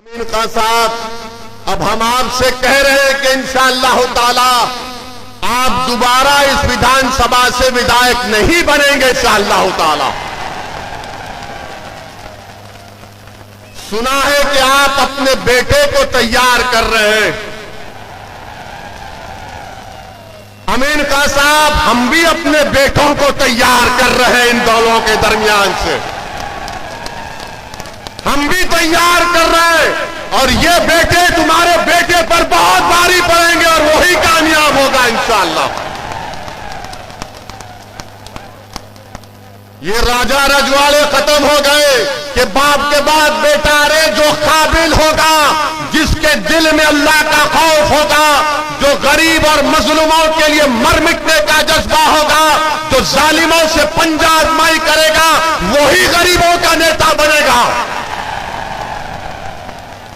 अमीन खान साहब, अब हम आपसे कह रहे हैं कि इंशाअल्लाह ताला आप दोबारा इस विधानसभा से विधायक नहीं बनेंगे इंशाअल्लाह ताला। सुना है कि आप अपने बेटे को तैयार कर रहे हैं। अमीन खान साहब, हम भी अपने बेटों को तैयार कर रहे हैं। इन दोनों के दरमियान से हम भी तैयार कर रहे हैं और ये बेटे तुम्हारे बेटे पर बहुत भारी पड़ेंगे और वही कामयाब होगा इंशाअल्लाह। ये राजा रजवाड़े खत्म हो गए कि बाप के बाद बेटा रे, जो काबिल होगा, जिसके दिल में अल्लाह का खौफ होगा, जो गरीब और मजलूमों के लिए मर मिटने का जज्बा होगा, जो जालिमों से पंजा आजमाई करेगा, वही गरीबों का नेता बनेगा।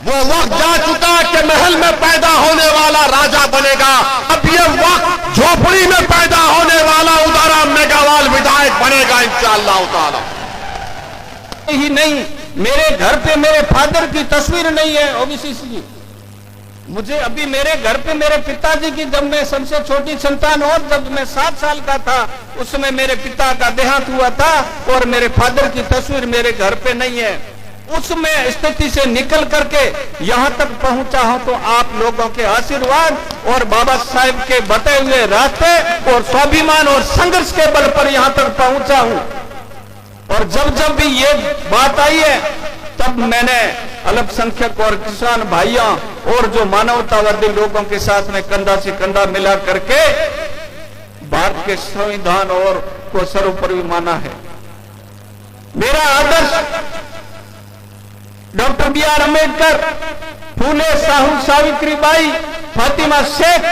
वो वक्त जा चुका कि महल में पैदा होने वाला राजा बनेगा। अब ये वक्त झोपड़ी में पैदा होने वाला उदारा मेघावाल विधायक बनेगा इंशाअल्लाह ताला। ही नहीं, मेरे घर पे मेरे फादर की तस्वीर नहीं है ओबीसी की। मुझे अभी मेरे घर पे मेरे पिताजी की, जब मैं सबसे छोटी संतान और जब मैं 7 साल का था, उसमें मेरे पिता का देहांत हुआ था और मेरे फादर की तस्वीर मेरे घर पे नहीं है। उसमें स्थिति से निकल करके यहां तक पहुंचा हूं तो आप लोगों के आशीर्वाद और बाबा साहेब के बताए हुए रास्ते और स्वाभिमान और संघर्ष के बल पर यहां तक पहुंचा हूं। और जब जब भी ये बात आई है, तब मैंने अल्पसंख्यक और किसान भाइयों और जो मानवतावादी लोगों के साथ में कंधा से कंधा मिला करके भारत के संविधान और को सर्वोपरि माना है। मेरा आदर्श डॉक्टर बी.आर. अम्बेडकर, फूले साहू सावित्रीबाई, फातिमा शेख,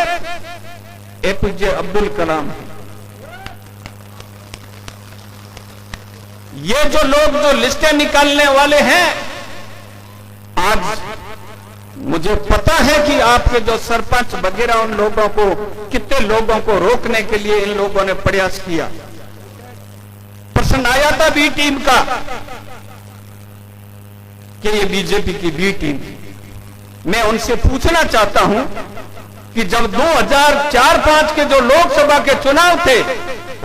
एपीजे अब्दुल कलाम। ये जो लोग जो लिस्टें निकालने वाले हैं, आज मुझे पता है कि आपके जो सरपंच वगैरह उन लोगों को, कितने लोगों को रोकने के लिए इन लोगों ने प्रयास किया। प्रश्न आया था बी टीम का कि ये बीजेपी की बी टीम। मैं उनसे पूछना चाहता हूं कि जब 2004-5 के जो लोकसभा के चुनाव थे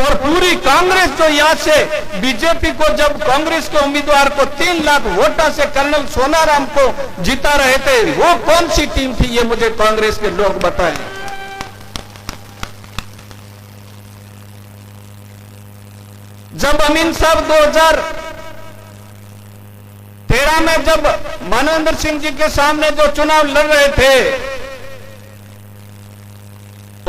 और पूरी कांग्रेस जो यहां से बीजेपी को, जब कांग्रेस के उम्मीदवार को 3 लाख वोटों से कर्नल सोनाराम को जिता रहे थे, वो कौन सी टीम थी? ये मुझे कांग्रेस के लोग बताएं। जब अमीन साहब 2013 में जब मानवेंद्र सिंह जी के सामने जो चुनाव लड़ रहे थे,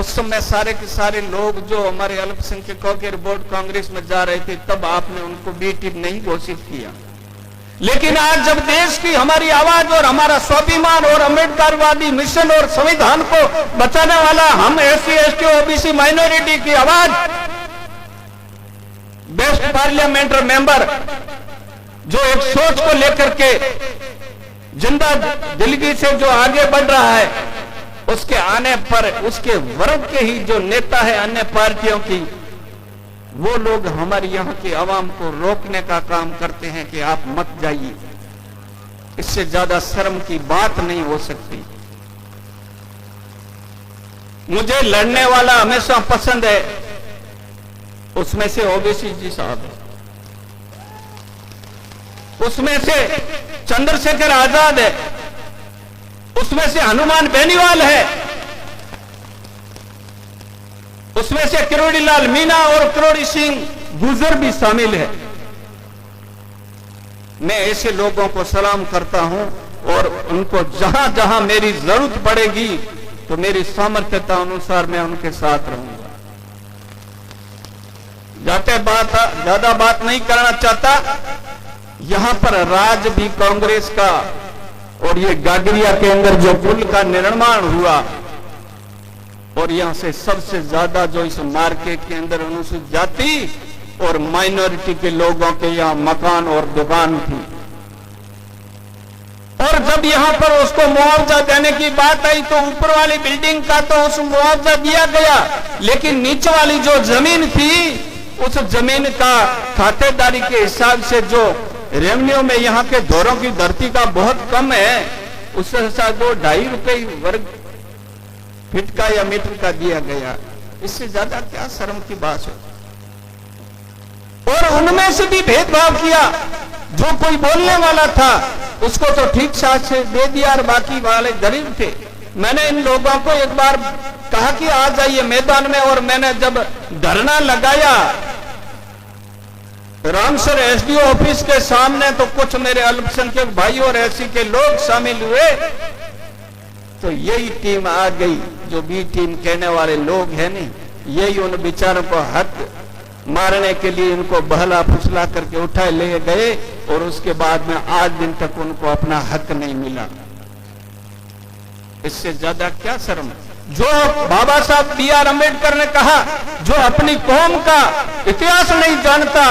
उस समय सारे के सारे लोग जो हमारे अल्पसंख्यकों के रिपोर्ट कांग्रेस में जा रहे थे, तब आपने उनको बी टीम नहीं घोषित किया। लेकिन आज जब देश की हमारी आवाज और हमारा स्वाभिमान और अम्बेडकरवादी मिशन और संविधान को बचाने वाला हम एससी एसटी ओबीसी माइनॉरिटी की आवाज, बेस्ट पार्लियामेंट्री मेंबर जो एक सोच को लेकर के जिंदा दिलगी से जो आगे बढ़ रहा है, उसके आने पर उसके वर्ग के ही जो नेता है अन्य पार्टियों की, वो लोग हमारे यहाँ की आवाम को रोकने का काम करते हैं कि आप मत जाइए। इससे ज्यादा शर्म की बात नहीं हो सकती। मुझे लड़ने वाला हमेशा पसंद है, उसमें से ओबीसी जी साहब है, उसमें से चंद्रशेखर आजाद है, उसमें से हनुमान बेनीवाल है, उसमें से किरोड़ीलाल मीणा और किरोड़ी सिंह गुर्जर भी शामिल है। मैं ऐसे लोगों को सलाम करता हूं और उनको जहां जहां मेरी जरूरत पड़ेगी तो मेरी सामर्थ्यता अनुसार मैं उनके साथ रहूंगा। ज्यादा बात नहीं करना चाहता। यहां पर राज भी कांग्रेस का, और ये गागरिया के अंदर जो पुल का निर्माण हुआ, और यहां से सबसे ज्यादा जो इस मार्केट के अंदर अनुसूचित जाति और माइनॉरिटी के लोगों के यहां मकान और दुकान थी, और जब यहां पर उसको मुआवजा देने की बात आई तो ऊपर वाली बिल्डिंग का तो उस मुआवजा दिया गया, लेकिन नीचे वाली जो जमीन थी, उस जमीन का खातेदारी के हिसाब से जो रेवेन्यू में यहाँ के धोरों की धरती का बहुत कम है, उससे साथ 2-2.5 रुपए वर्ग फीट का या मीटर का दिया गया। इससे ज्यादा क्या शर्म की बात है। और उनमें से भी भेदभाव किया। जो कोई बोलने वाला था उसको तो ठीक साथ से दे दिया और बाकी वाले गरीब थे। मैंने इन लोगों को एक बार कहा कि आ जाइए मैदान में, और मैंने जब धरना लगाया रामसर एसडीओ ऑफिस के सामने, तो कुछ मेरे अल्पसंख्यक भाई और ऐसी के लोग शामिल हुए। तो यही टीम आ गई जो बी टीम कहने वाले लोग हैं नहीं, यही उन बेचारों को हक मारने के लिए इनको बहला फुसला करके उठाए ले गए, और उसके बाद में आज दिन तक उनको अपना हक नहीं मिला। इससे ज्यादा क्या शर्म। जो बाबा साहब B.R. अम्बेडकर ने कहा, जो अपनी कौम का इतिहास नहीं जानता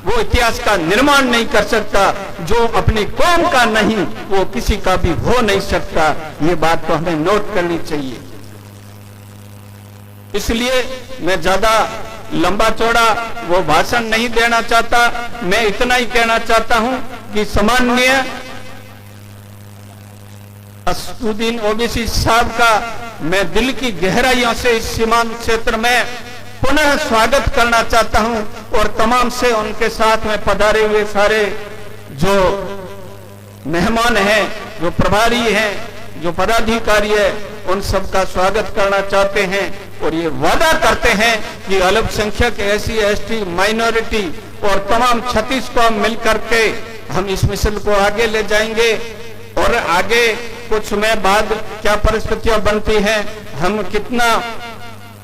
वो इतिहास का निर्माण नहीं कर सकता, जो अपनी कौम का नहीं वो किसी का भी हो नहीं सकता। ये बात तो हमें नोट करनी चाहिए। इसलिए मैं ज्यादा लंबा चौड़ा वो भाषण नहीं देना चाहता। मैं इतना ही कहना चाहता हूं कि सम्माननीय असदुद्दीन ओवैसी साहब का मैं दिल की गहराइयों से इस सीमांत क्षेत्र में पुनः स्वागत करना चाहता हूं, और तमाम से उनके साथ में पधारे हुए सारे जो मेहमान हैं, जो प्रभारी हैं, जो पदाधिकारी है, उन सबका स्वागत करना चाहते हैं। और ये वादा करते हैं कि अल्पसंख्यक SC ST माइनॉरिटी और तमाम 36 को मिलकर के हम इस मिशन को आगे ले जाएंगे। और आगे कुछ समय बाद क्या परिस्थितियां बनती हैं, हम कितना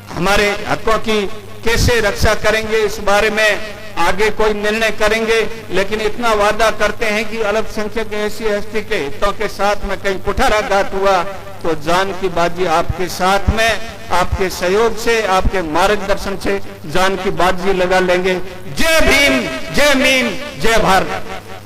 हमारे हकों की कैसे रक्षा करेंगे, इस बारे में आगे कोई निर्णय करेंगे। लेकिन इतना वादा करते हैं कि अल्पसंख्यक SC ST के हितों के साथ में कहीं कुठाराघात हुआ तो जान की बाजी आपके साथ में, आपके सहयोग से, आपके मार्गदर्शन से जान की बाजी लगा लेंगे। जय भीम, जय मीम, जय भारत।